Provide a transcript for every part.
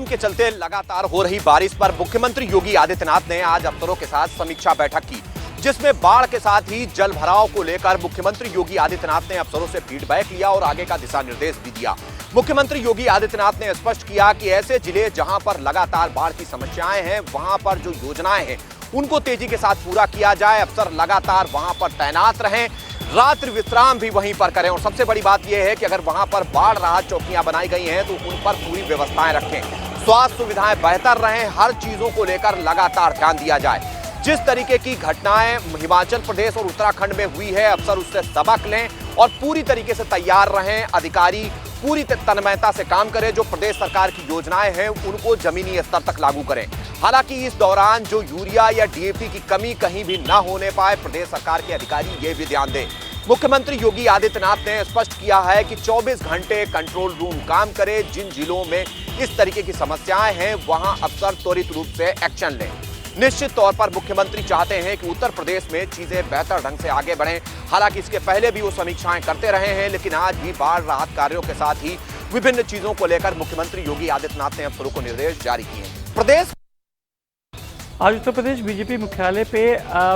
Monsoon के चलते लगातार हो रही बारिश पर मुख्यमंत्री योगी आदित्यनाथ ने आज अफसरों के साथ समीक्षा बैठक की, जिसमें बाढ़ के साथ ही जल भराव को लेकर मुख्यमंत्री योगी आदित्यनाथ ने अफसरों से फीडबैक लिया और आगे का दिशा निर्देश भी दिया। मुख्यमंत्री योगी आदित्यनाथ ने स्पष्ट किया कि ऐसे जिले जहां पर लगातार बाढ़ की समस्याएं हैं, वहां पर जो योजनाएं हैं उनको तेजी के साथ पूरा किया जाए। अफसर लगातार वहां पर तैनात रहें, रात्रि विश्राम भी वहीं पर करें और सबसे बड़ी बात यह है कि अगर वहां पर बाढ़ राहत चौकियां बनाई गई हैं तो उन पर पूरी व्यवस्थाएं रखें, स्वास्थ्य सुविधाएं बेहतर रहें, हर चीजों को लेकर लगातार ध्यान दिया जाए। जिस तरीके की घटनाएं हिमाचल प्रदेश और उत्तराखंड में हुई है, अफसर उससे सबक लें और पूरी तरीके से तैयार रहें। अधिकारी पूरी तन्मयता से काम करें, जो प्रदेश सरकार की योजनाएं हैं उनको जमीनी स्तर तक लागू करें। हालांकि इस दौरान जो यूरिया या डीएपी की कमी कहीं भी ना होने पाए, प्रदेश सरकार के अधिकारी ये भी ध्यान दें। मुख्यमंत्री योगी आदित्यनाथ ने स्पष्ट किया है कि 24 घंटे कंट्रोल रूम काम करे। जिन जिलों में इस तरीके की समस्याएं हैं वहां अफसर त्वरित रूप से एक्शन लें। निश्चित तौर पर मुख्यमंत्री चाहते हैं कि उत्तर प्रदेश में चीजें बेहतर ढंग से आगे बढ़ें। हालांकि इसके पहले भी वो समीक्षाएं करते रहे हैं, लेकिन आज भी बाढ़ राहत कार्यों के साथ ही विभिन्न चीजों को लेकर मुख्यमंत्री योगी आदित्यनाथ ने अफसरों को निर्देश जारी किए हैं। प्रदेश आज उत्तर प्रदेश बीजेपी मुख्यालय पे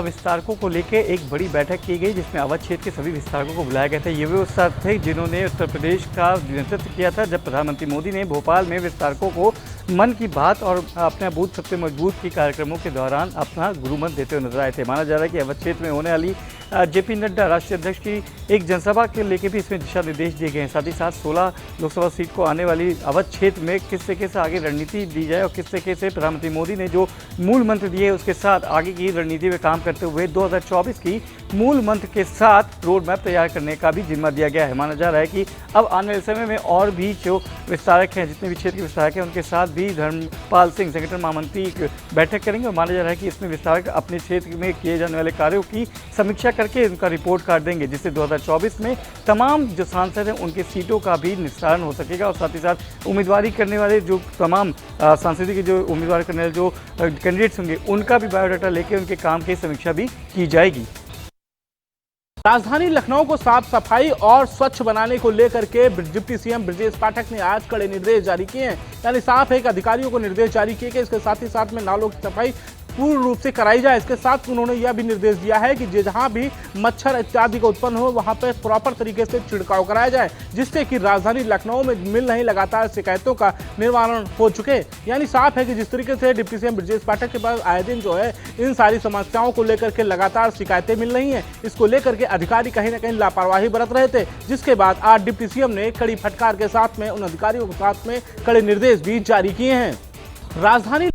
विस्तारकों को लेकर एक बड़ी बैठक की गई, जिसमें अवध क्षेत्र के सभी विस्तारकों को बुलाया गया था। ये वो विस्तारक थे जिन्होंने उत्तर प्रदेश का नेतृत्व किया था जब प्रधानमंत्री मोदी ने भोपाल में विस्तारकों को मन की बात और अपना बूथ सबसे मजबूत की कार्यक्रमों के दौरान अपना गुरुमत देते हुए नजर आए थे। माना जा रहा है कि अवध क्षेत्र में होने वाली जेपी नड्डा राष्ट्रीय अध्यक्ष की एक जनसभा के लेके भी इसमें दिशा निर्देश दिए गए हैं। साथ ही साथ 16 लोकसभा सीट को आने वाली अवध क्षेत्र में किस तरीके से आगे रणनीति दी जाए और किस तरीके से प्रधानमंत्री मोदी ने जो मूल मंत्र दिए उसके साथ आगे की रणनीति में काम करते हुए 2024 की मूल मंत्र के साथ रोड मैप तैयार करने का भी जिम्मा दिया गया है। माना जा रहा है कि अब आने वाले समय में और भी जो विस्तारक हैं, जितने भी क्षेत्र के विस्तारक हैं, उनके साथ भी धर्मपाल सिंह संगठन महामंत्री बैठक करेंगे और माना जा रहा है कि इसमें विस्तारक अपने क्षेत्र में किए जाने वाले कार्यों की समीक्षा करके उनका रिपोर्ट कार्ड देंगे, जिससे 2024 में तमाम जो सांसद हैं उनके सीटों का भी निस्तारण हो सकेगा और साथ ही साथ उम्मीदवारी करने वाले जो तमाम सांसदों के जो उम्मीदवार करने वाले जो कैंडिडेट्स होंगे उनका भी बायोडाटा लेके उनके काम की समीक्षा भी की जाएगी। राजधानी लखनऊ को साफ सफाई और स्वच्छ बनाने को लेकर के डिप्टी सीएम ब्रजेश पाठक ने आज कड़े निर्देश जारी किए हैं। यानी साफ है कि अधिकारियों को निर्देश जारी किए गए, इसके साथ ही साथ में नालों की सफाई पूर्ण रूप से कराई जाए। इसके साथ उन्होंने यह भी निर्देश दिया है कि जहां भी मच्छर इत्यादि का उत्पन्न हो वहां पर प्रॉपर तरीके से छिड़काव कराया जाए, जिससे कि राजधानी लखनऊ में मिल रही लगातार शिकायतों का निवारण हो चुके। यानी साफ है कि जिस तरीके से डिप्टी सीएम ब्रजेश पाठक के पास आए दिन जो है इन सारी समस्याओं को लेकर के लगातार शिकायतें मिल रही हैं, इसको लेकर के अधिकारी कहीं ना कहीं लापरवाही बरत रहे थे, जिसके बाद आज डिप्टी सीएम ने कड़ी फटकार के साथ में उन अधिकारियों के साथ में कड़े निर्देश भी जारी किए हैं। राजधानी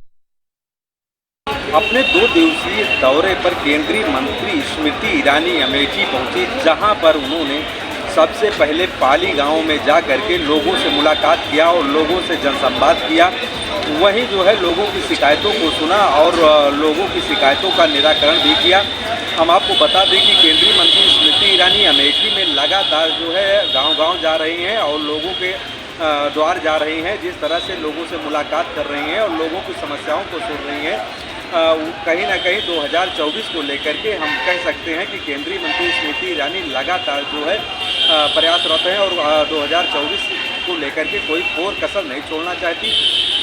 अपने 2 दिवसीय दौरे पर केंद्रीय मंत्री स्मृति ईरानी अमेठी पहुंची, जहां पर उन्होंने सबसे पहले पाली गांव में जा करके लोगों से मुलाकात किया और लोगों से जनसंवाद किया। वहीं जो है लोगों की शिकायतों को सुना और लोगों की शिकायतों का निराकरण भी किया। हम आपको बता दें कि केंद्रीय मंत्री स्मृति ईरानी अमेठी में लगातार जो है गांव-गांव जा रही हैं और लोगों के द्वार जा रही हैं, जिस तरह से लोगों से मुलाकात कर रही हैं और लोगों की समस्याओं को सुन रही हैं। कहीं ना कहीं 2024 को लेकर के हम कह सकते हैं कि केंद्रीय मंत्री स्मृति ईरानी लगातार जो है प्रयासरत हैं और 2024 को लेकर के कोई कोर कसर नहीं छोड़ना चाहती।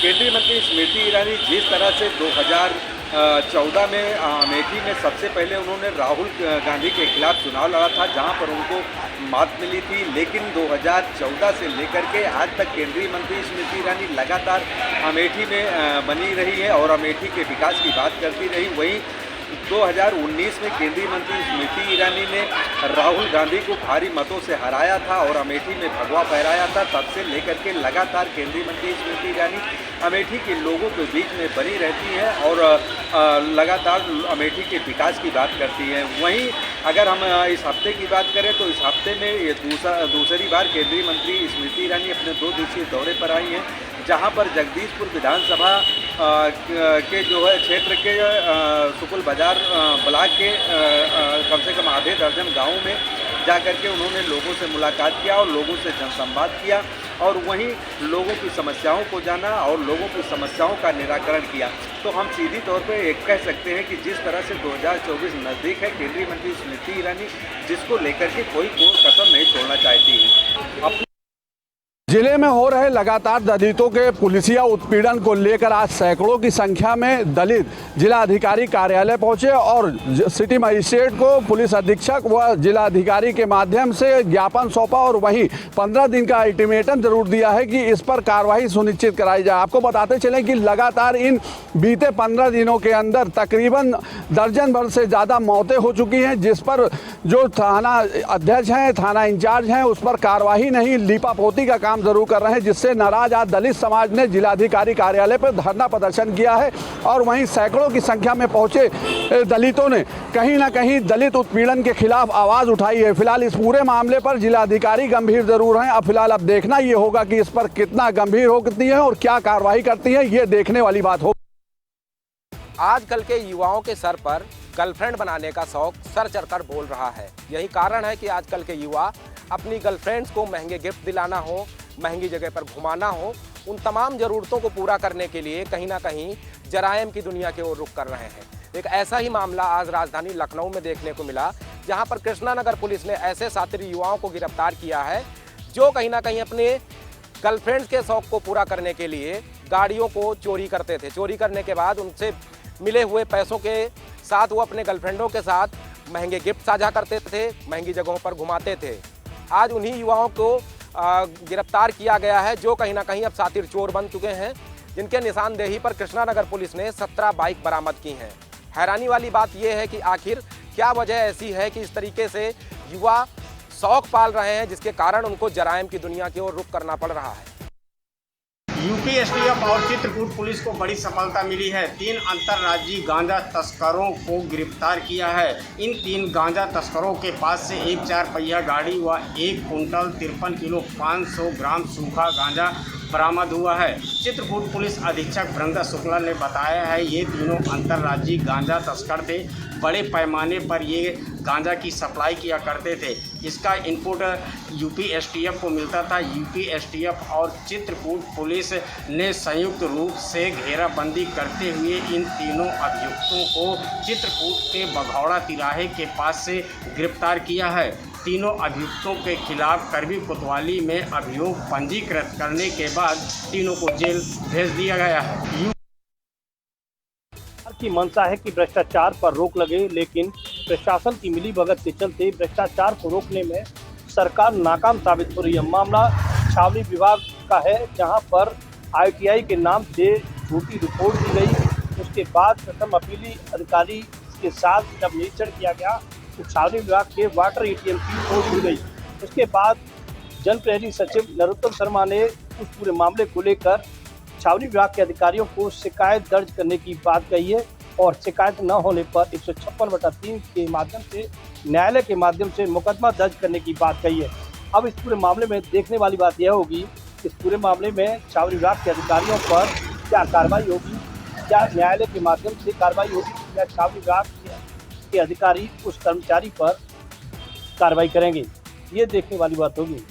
केंद्रीय मंत्री स्मृति ईरानी जिस तरह से 2014 में अमेठी में सबसे पहले उन्होंने राहुल गांधी के खिलाफ चुनाव लड़ा था, जहां पर उनको मात मिली थी, लेकिन 2014 से लेकर के आज तक केंद्रीय मंत्री स्मृति ईरानी लगातार अमेठी में बनी रही है और अमेठी के विकास की बात करती रही। वहीं 2019 में केंद्रीय मंत्री स्मृति ईरानी ने राहुल गांधी को भारी मतों से हराया था और अमेठी में भगवा फहराया था। तब से लेकर के लगातार केंद्रीय मंत्री स्मृति ईरानी अमेठी के लोगों के बीच में बनी रहती हैं और लगातार अमेठी के विकास की बात करती हैं। वहीं अगर हम इस हफ्ते की बात करें तो इस हफ्ते में ये दूसरी बार केंद्रीय मंत्री स्मृति ईरानी अपने 2 दिवसीय दौरे पर आई हैं, जहां पर जगदीशपुर विधानसभा के जो है क्षेत्र के सुकुल बाजार ब्लॉक के कम से कम आधे दर्जन गाँव में जाकर के उन्होंने लोगों से मुलाकात किया और लोगों से जनसंवाद किया और वहीं लोगों की समस्याओं को जाना और लोगों की समस्याओं का निराकरण किया। तो हम सीधी तौर पे एक कह सकते हैं कि जिस तरह से 2024 नज़दीक है, केंद्रीय मंत्री स्मृति ईरानी जिसको लेकर के कोई कोर कसर नहीं छोड़ना चाहती है। जिले में हो रहे लगातार दलितों के पुलिसिया उत्पीड़न को लेकर आज सैकड़ों की संख्या में दलित जिलाधिकारी कार्यालय पहुंचे और सिटी मजिस्ट्रेट को पुलिस अधीक्षक व जिलाधिकारी के माध्यम से ज्ञापन सौंपा और वहीं 15 दिन का अल्टीमेटम जरूर दिया है कि इस पर कार्रवाई सुनिश्चित कराई जाए। आपको बताते चलें कि लगातार इन बीते 15 दिनों के अंदर तकरीबन दर्जन भर से ज़्यादा मौतें हो चुकी हैं, जिस पर जो थाना अध्यक्ष हैं, थाना इंचार्ज हैं, उस पर कार्रवाई नहीं, लीपापोती का काम जरूर कर रहे हैं, जिससे नाराज आज दलित समाज ने जिलाधिकारी कार्यालय पर धरना प्रदर्शन किया है। और वहीं सैकड़ों की संख्या में पहुंचे दलितों ने कहीं ना कहीं दलित उत्पीड़न के खिलाफ आवाज़ उठाई है। फिलहाल इस पूरे मामले पर जिलाधिकारी गंभीर जरूर हैं। अब फिलहाल अब देखना ये होगा कि इस पर कितना गंभीर होती है और क्या कार्रवाई करती है, ये देखने वाली बात हो। आजकल के युवाओं के सर पर गर्लफ्रेंड बनाने का शौक सर चढ़कर बोल रहा है। यही कारण है कि आजकल के युवा अपनी गर्लफ्रेंड्स को महंगे गिफ्ट दिलाना हो, महंगी जगह पर घुमाना हो, उन तमाम ज़रूरतों को पूरा करने के लिए कहीं ना कहीं जराइम की दुनिया की ओर रुख कर रहे हैं। एक ऐसा ही मामला आज राजधानी लखनऊ में देखने को मिला, जहां पर कृष्णानगर पुलिस ने ऐसे शातिर युवाओं को गिरफ्तार किया है जो कहीं ना कहीं अपने गर्लफ्रेंड्स के शौक को पूरा करने के लिए गाड़ियों को चोरी करते थे। चोरी करने के बाद उनसे मिले हुए पैसों के साथ वो अपने गर्लफ्रेंडों के साथ महंगे गिफ्ट साझा करते थे, महंगी जगहों पर घुमाते थे। आज उन्हीं युवाओं को गिरफ्तार किया गया है जो कहीं ना कहीं अब शातिर चोर बन चुके हैं, जिनके निशानदेही पर कृष्णानगर पुलिस ने 17 बाइक बरामद की हैं। हैरानी वाली बात यह है कि आखिर क्या वजह ऐसी है कि इस तरीके से युवा शौक पाल रहे हैं, जिसके कारण उनको जराइम की दुनिया की ओर रुख करना पड़ रहा है। यूपी एसटीएफ और चित्रकूट पुलिस को बड़ी सफलता मिली है। 3 अंतर्राज्यीय गांजा तस्करों को गिरफ्तार किया है। इन 3 गांजा तस्करों के पास से एक 4 पहिया गाड़ी व 1 कुंटल 53 किलो 500 ग्राम सूखा गांजा बरामद हुआ है। चित्रकूट पुलिस अधीक्षक वृंदा शुक्ला ने बताया है ये तीनों अंतर्राज्यीय गांजा तस्कर थे। बड़े पैमाने पर ये गांजा की सप्लाई किया करते थे। इसका इनपुट यूपी एसटीएफ को मिलता था। यूपी एसटीएफ और चित्रकूट पुलिस ने संयुक्त रूप से घेराबंदी करते हुए इन तीनों अभियुक्तों को चित्रकूट के बघौड़ा तिराहे के पास से गिरफ्तार किया है। तीनों अभियुक्तों के खिलाफ करवी कोतवाली में अभियोग पंजीकृत करने के बाद तीनों को जेल भेज दिया गया है। की मंशा है कि भ्रष्टाचार पर रोक लगे, लेकिन प्रशासन की मिलीभगत के चलते भ्रष्टाचार को रोकने में सरकार नाकाम साबित हो रही है। मामला छावनी विभाग का है, जहां पर ITI के नाम से झूठी रिपोर्ट दी गई। उसके बाद प्रथम अपीली अधिकारी के साथ जब निरीक्षण किया गया तो छावनी विभाग के वाटर ATM की रिपोर्ट दी गई। उसके बाद जनप्रहरी सचिव नरोत्तम शर्मा ने उस पूरे मामले को लेकर छावनी विभाग के अधिकारियों को शिकायत दर्ज करने की बात कही है और शिकायत न होने पर 156/3 के माध्यम से न्यायालय के माध्यम से मुकदमा दर्ज करने की बात कही है। अब इस पूरे मामले में देखने वाली बात यह होगी, इस पूरे मामले में छावनी विभाग के अधिकारियों पर क्या कार्रवाई होगी, क्या न्यायालय के माध्यम से कार्रवाई होगी या छावनी विभाग के अधिकारी उस कर्मचारी पर कार्रवाई करेंगे, ये देखने वाली बात होगी।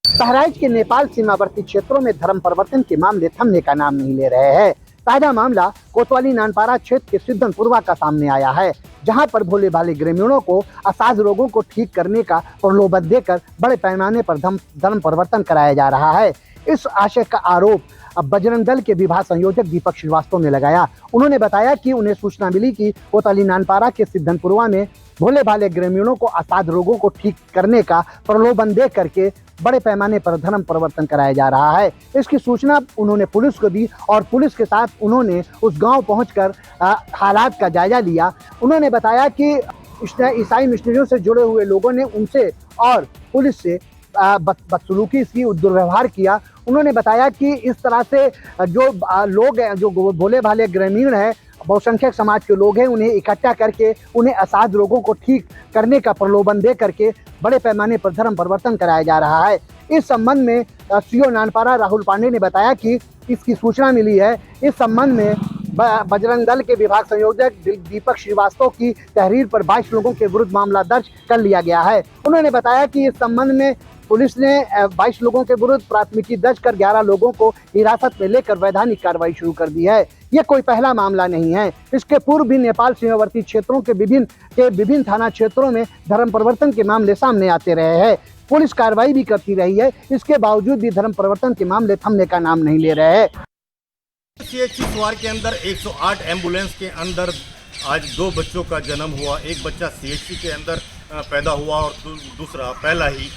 बहराइच के नेपाल सीमावर्ती क्षेत्रों में धर्म परिवर्तन के मामले थमने का नाम नहीं ले रहे हैं। ताजा मामला कोतवाली नानपारा क्षेत्र के सिद्धनपुरवा का सामने आया है, जहां पर भोले भाले ग्रामीणों को असाध रोगों को ठीक करने का प्रलोभन देकर बड़े पैमाने पर धर्म परिवर्तन कराया जा रहा है। इस आशय का आरोप बजरंग दल के विभाग संयोजक दीपक श्रीवास्तव ने लगाया। उन्होंने बताया कि उन्हें सूचना मिली कि कोतवाली नानपारा के सिद्धनपुरवा में भोले भाले ग्रामीणों को असाध रोगों को ठीक करने का प्रलोभन दे करके बड़े पैमाने पर धर्म परिवर्तन कराया जा रहा है। इसकी सूचना उन्होंने पुलिस को दी और पुलिस के साथ उन्होंने उस गांव पहुंचकर हालात का जायजा लिया। उन्होंने बताया कि ईसाई मिशनरियों से जुड़े हुए लोगों ने उनसे और पुलिस से बदसलूकी की, दुर्व्यवहार किया। उन्होंने बताया कि इस तरह से जो लोग हैं, जो भोले भाले ग्रामीण हैं, बहुसंख्यक समाज के लोग हैं, उन्हें इकट्ठा करके उन्हें असाध रोगों को ठीक करने का प्रलोभन दे करके बड़े पैमाने पर धर्म परिवर्तन कराया जा रहा है। इस संबंध में CO नानपारा राहुल पांडे ने बताया कि इसकी सूचना मिली है। इस संबंध में बजरंग दल के विभाग संयोजक दीपक श्रीवास्तव की तहरीर पर 22 लोगों के विरुद्ध मामला दर्ज कर लिया गया है। उन्होंने बताया कि इस संबंध में पुलिस ने 22 लोगों के विरुद्ध प्राथमिकी दर्ज कर 11 लोगों को हिरासत में लेकर वैधानिक कार्रवाई शुरू कर दी है। ये कोई पहला मामला नहीं है। इसके पूर्व भी नेपाल सीमावर्ती क्षेत्रों के विभिन्न थाना क्षेत्रों में धर्म परिवर्तन के मामले सामने आते रहे हैं। पुलिस कार्रवाई भी करती रही है, इसके बावजूद भी धर्म परिवर्तन के मामले थमने का नाम नहीं ले रहे हैं। सीएचसी स्वार के अंदर 108 एम्बुलेंस के अंदर आज 2 बच्चों का जन्म हुआ। एक बच्चा सीएचसी के अंदर पैदा हुआ और दूसरा पहला ही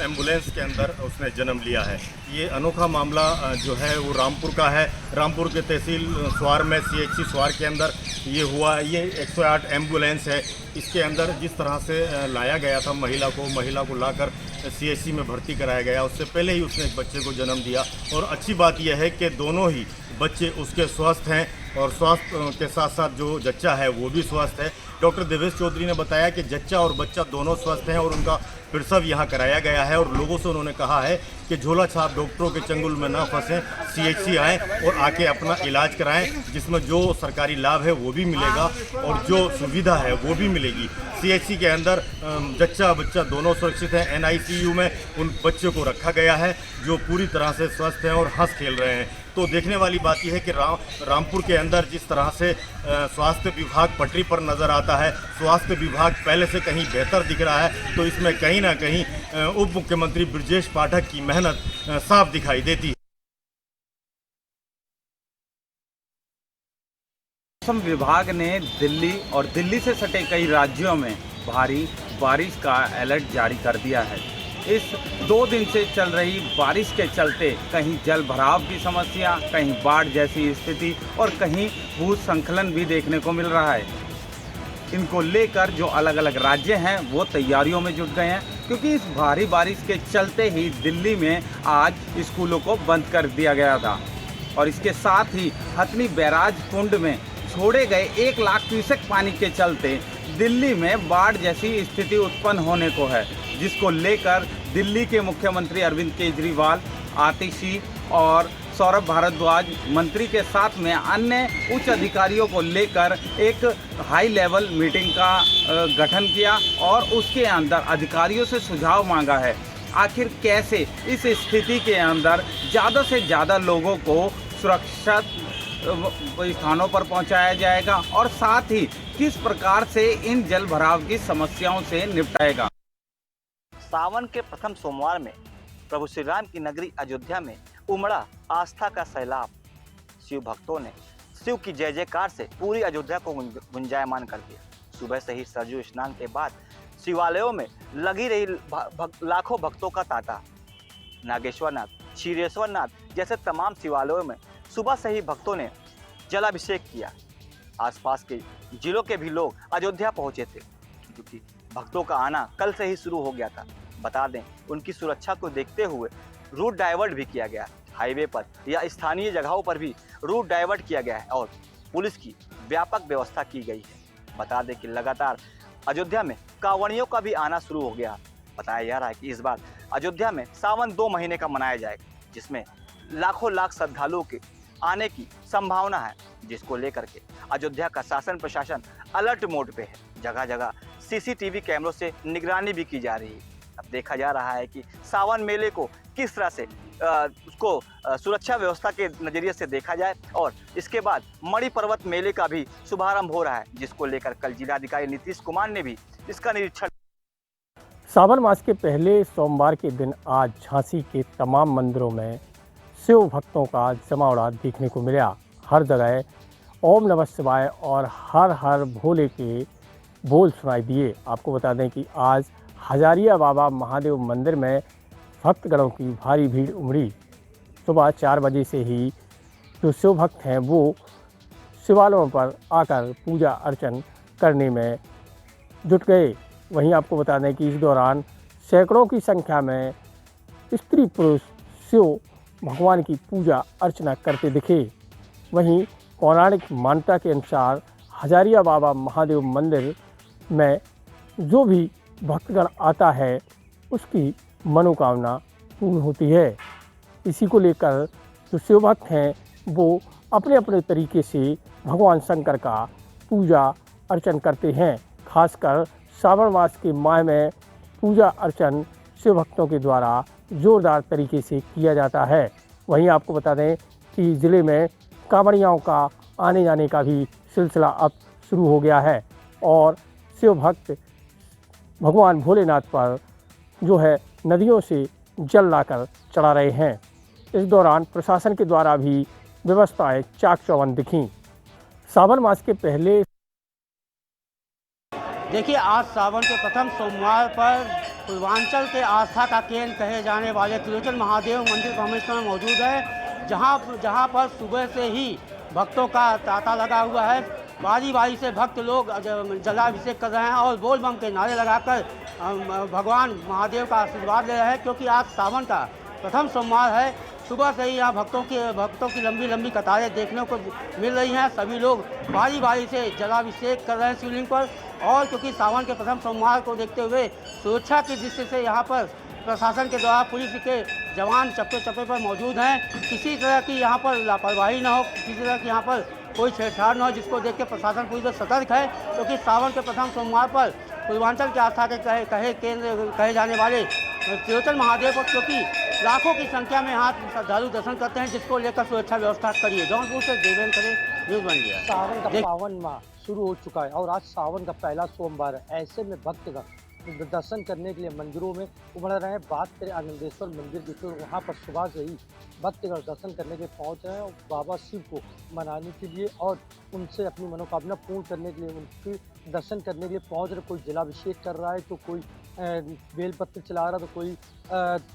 एम्बुलेंस के अंदर उसने जन्म लिया है। ये अनोखा मामला जो है वो रामपुर का है। रामपुर के तहसील स्वार में सीएचसी स्वार के अंदर ये हुआ। ये 108 एम्बुलेंस है। इसके अंदर जिस तरह से लाया गया था महिला को लाकर सीएचसी में भर्ती कराया गया, उससे पहले ही उसने एक बच्चे को जन्म दिया। और अच्छी बात यह है कि दोनों ही बच्चे उसके स्वस्थ हैं और स्वास्थ्य के साथ साथ जो जच्चा है वो भी स्वस्थ है। डॉक्टर देवेश चौधरी ने बताया कि जच्चा और बच्चा दोनों स्वस्थ हैं और उनका प्रसव यहाँ कराया गया है। और लोगों से उन्होंने कहा है कि झोला छाप डॉक्टरों के चंगुल में ना फंसें, सीएचसी आएँ और आके अपना इलाज कराएं, जिसमें जो सरकारी लाभ है वो भी मिलेगा और जो सुविधा है वो भी मिलेगी। सीएचसी के अंदर जच्चा बच्चा दोनों सुरक्षित हैं। एनआईसीयू में उन बच्चों को रखा गया है जो पूरी तरह से स्वस्थ हैं और हंस खेल रहे हैं। तो देखने वाली बात यह है कि रामपुर के अंदर जिस तरह से स्वास्थ्य विभाग पटरी पर नज़र आता है, स्वास्थ्य विभाग पहले से कहीं बेहतर दिख रहा है, तो इसमें कहीं ना कहीं उप मुख्यमंत्री ब्रजेश पाठक की मेहनत साफ दिखाई देती है। मौसम विभाग ने दिल्ली और दिल्ली से सटे कई राज्यों में भारी बारिश का अलर्ट जारी कर दिया है। इस 2 दिन से चल रही बारिश के चलते कहीं जल भराव की समस्या, कहीं बाढ़ जैसी स्थिति और कहीं भूस्खलन भी देखने को मिल रहा है। इनको लेकर जो अलग अलग राज्य हैं वो तैयारियों में जुट गए हैं, क्योंकि इस भारी बारिश के चलते ही दिल्ली में आज स्कूलों को बंद कर दिया गया था। और इसके साथ ही हथनी बैराज कुंड में छोड़े गए 1 लाख क्यूसेक पानी के चलते दिल्ली में बाढ़ जैसी स्थिति उत्पन्न होने को है, जिसको लेकर दिल्ली के मुख्यमंत्री अरविंद केजरीवाल, आतिशी और सौरभ भारद्वाज मंत्री के साथ में अन्य उच्च अधिकारियों को लेकर एक हाई लेवल मीटिंग का गठन किया और उसके अंदर अधिकारियों से सुझाव मांगा है। आखिर कैसे इस स्थिति के अंदर ज़्यादा से ज़्यादा लोगों को सुरक्षित स्थानों पर पहुंचाया जाएगा और साथ ही किस प्रकार से इन जल भराव की समस्याओं से निपटाएगा। सावन के प्रथम सोमवार में प्रभु श्री राम की नगरी अयोध्या में उमड़ा आस्था का सैलाब। शिव भक्तों ने शिव की जय जयकार से पूरी अयोध्या को गुंजायमान कर दिया। सुबह से ही सरयू स्नान के बाद शिवालयों में लगी रही लाखों भक्तों का तांता। नागेश्वरनाथ, क्षीरेश्वरनाथ जैसे तमाम शिवालयों में सुबह से ही भक्तों ने जलाभिषेक किया। आसपास के जिलों के भी लोग अयोध्या पहुंचे थे, क्योंकि भक्तों का आना कल से ही शुरू हो गया था। बता दें, उनकी सुरक्षा को देखते हुए रूट डाइवर्ट भी किया गया। हाईवे पर या स्थानीय जगहों पर भी रूट डाइवर्ट किया गया है और पुलिस की व्यापक व्यवस्था की गई है। बता दें कि लगातार अयोध्या में कांवड़ियों का भी आना शुरू हो गया। बताया जा रहा है कि इस बार अयोध्या में सावन 2 महीने का मनाया जाएगा, जिसमें लाखों लाख श्रद्धालुओं के आने की संभावना है, जिसको लेकर के अयोध्या का शासन प्रशासन अलर्ट मोड पे है। जगह जगह सीसीटीवी कैमरों से निगरानी भी की जा रही है। अब देखा जा रहा है कि सावन मेले को किस तरह से उसको सुरक्षा व्यवस्था के नज़रिए से देखा जाए और इसके बाद मणि पर्वत मेले का भी शुभारंभ हो रहा है, जिसको लेकर कल जिलाधिकारी नीतीश कुमार ने भी इसका निरीक्षण। सावन मास के पहले सोमवार के दिन आज झांसी के तमाम मंदिरों में शिव भक्तों का जमावड़ा देखने को मिला। हर जगह ओम नमः शिवाय और हर हर भोले के बोल सुनाई दिए। आपको बता दें कि आज हजारिया बाबा महादेव मंदिर में भक्तगणों की भारी भीड़ उमड़ी। सुबह 4 बजे से ही जो शिव भक्त हैं वो शिवालयों पर आकर पूजा अर्चन करने में जुट गए। वहीं आपको बता दें कि इस दौरान सैकड़ों की संख्या में स्त्री पुरुष शिव भगवान की पूजा अर्चना करते दिखे। वहीं पौराणिक मान्यता के अनुसार हजारिया बाबा महादेव मंदिर में जो भी भक्तगण आता है उसकी मनोकामना पूर्ण होती है। इसी को लेकर जो शिव भक्त हैं वो अपने अपने तरीके से भगवान शंकर का पूजा अर्चन करते हैं। खासकर श्रावण मास के माह में पूजा अर्चन शिव भक्तों के द्वारा जोरदार तरीके से किया जाता है। वहीं आपको बता दें कि ज़िले में कांवड़ियाओं का आने जाने का भी सिलसिला अब शुरू हो गया है और शिव भक्त भगवान भोलेनाथ पर जो है नदियों से जल लाकर चढ़ा रहे हैं। इस दौरान प्रशासन के द्वारा भी व्यवस्थाएं चाक चौबंद दिखीं। सावन मास के पहले देखिए, आज सावन के प्रथम सोमवार पर पूर्वांचल के आस्था का केंद्र कहे जाने वाले त्रिलोचन महादेव मंदिर ब्रह्मेश्वर में मौजूद है, जहां पर सुबह से ही भक्तों का तांता लगा हुआ है। बारी बारी से भक्त लोग जलाभिषेक कर रहे हैं और बोल बम के नारे लगाकर भगवान महादेव का आशीर्वाद ले रहे हैं, क्योंकि आज सावन का प्रथम सोमवार है। सुबह से ही यहाँ भक्तों की लंबी लंबी कतारें देखने को मिल रही हैं। सभी लोग बारी बारी से जलाभिषेक कर रहे हैं शिवलिंग पर, और क्योंकि सावन के प्रथम सोमवार को देखते हुए सुरक्षा की दृष्टि से यहाँ पर प्रशासन के द्वारा पुलिस के जवान चप्पे चप्पे पर मौजूद हैं। किसी तरह की यहाँ पर लापरवाही ना हो, किसी तरह की यहाँ पर कोई छेड़छाड़ न हो, जिसको देख के प्रशासन पूरी तरह सतर्क है, क्योंकि सावन के प्रथम सोमवार पर पूर्वांचल के आस्था के केंद्र कहे जाने वाले त्रिलोचन महादेव को क्योंकि लाखों की संख्या में यहाँ श्रद्धालु दर्शन करते हैं, जिसको लेकर सुरक्षा व्यवस्था करिए। जौनपुर से देवेंद्र करे, न्यूज़ इंडिया। सावन का पावन माह शुरू हो चुका है और आज सावन का पहला सोमवार है। ऐसे में भक्तगण दर्शन करने के लिए मंदिरों में उमड़ रहे हैं। बात करें आनंदेश्वर मंदिर की तो वहाँ पर सुबह से ही भक्तगण दर्शन करने के लिए पहुँच रहे हैं और बाबा शिव को मनाने के लिए और उनसे अपनी मनोकामना पूर्ण करने के लिए उनके दर्शन करने के लिए पहुँच रहे। कोई जलाभिषेक कर रहा है तो कोई बेलपत्र चला रहा है तो कोई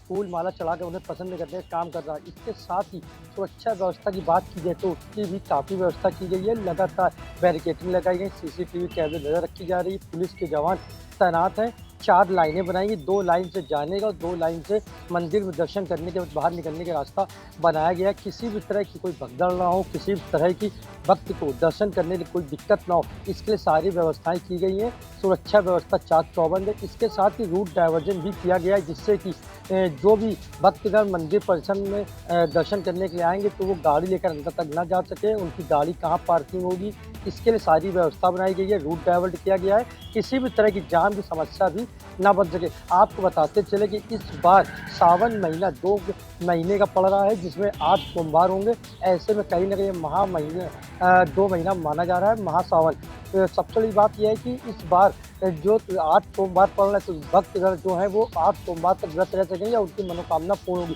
फूल माला चढ़ा कर उन्हें पसंद करने का काम कर रहा है। इसके साथ ही सुरक्षा व्यवस्था की बात की जाए तो उसकी भी काफ़ी व्यवस्था की गई है। लगातार बैरिकेडिंग लगाई गई, CCTV कैमरे नजर रखी जा रही है, पुलिस के जवान तैनात हैं। 4 लाइनें बनाएंगी, 2 लाइन से जाने का और 2 लाइन से मंदिर में दर्शन करने के बाहर निकलने का रास्ता बनाया गया है। किसी भी तरह की कोई भगदड़ ना हो, किसी भी तरह की भक्त को दर्शन करने में कोई दिक्कत ना हो, इसके लिए सारी व्यवस्थाएं की गई हैं। सुरक्षा व्यवस्था चाक चौबंद है। इसके साथ ही रूट डाइवर्जन भी किया गया है, जिससे कि जो भी भक्तगण मंदिर परिसर में दर्शन करने के लिए आएंगे तो वो गाड़ी लेकर अंदर तक ना जा सके, उनकी गाड़ी कहाँ पार्किंग होगी, इसके लिए सारी व्यवस्था बनाई गई है। रूट डाइवर्ट किया गया है, किसी भी तरह की जाम की समस्या भी ना बन सके। आपको बताते चले कि इस बार सावन महीना 2 महीने का पड़ रहा है, जिसमें 8 सोमवार होंगे। ऐसे में कहीं ना कहीं 2 महीना माना जा रहा है महासावन। सबसे बड़ी बात यह है कि इस बार जो 8 सोमवार पड़ रहा है तो भक्तगण जो है वो 8 सोमवार तक व्रत रह सकेंगे और उनकी मनोकामना पूर्ण होगी।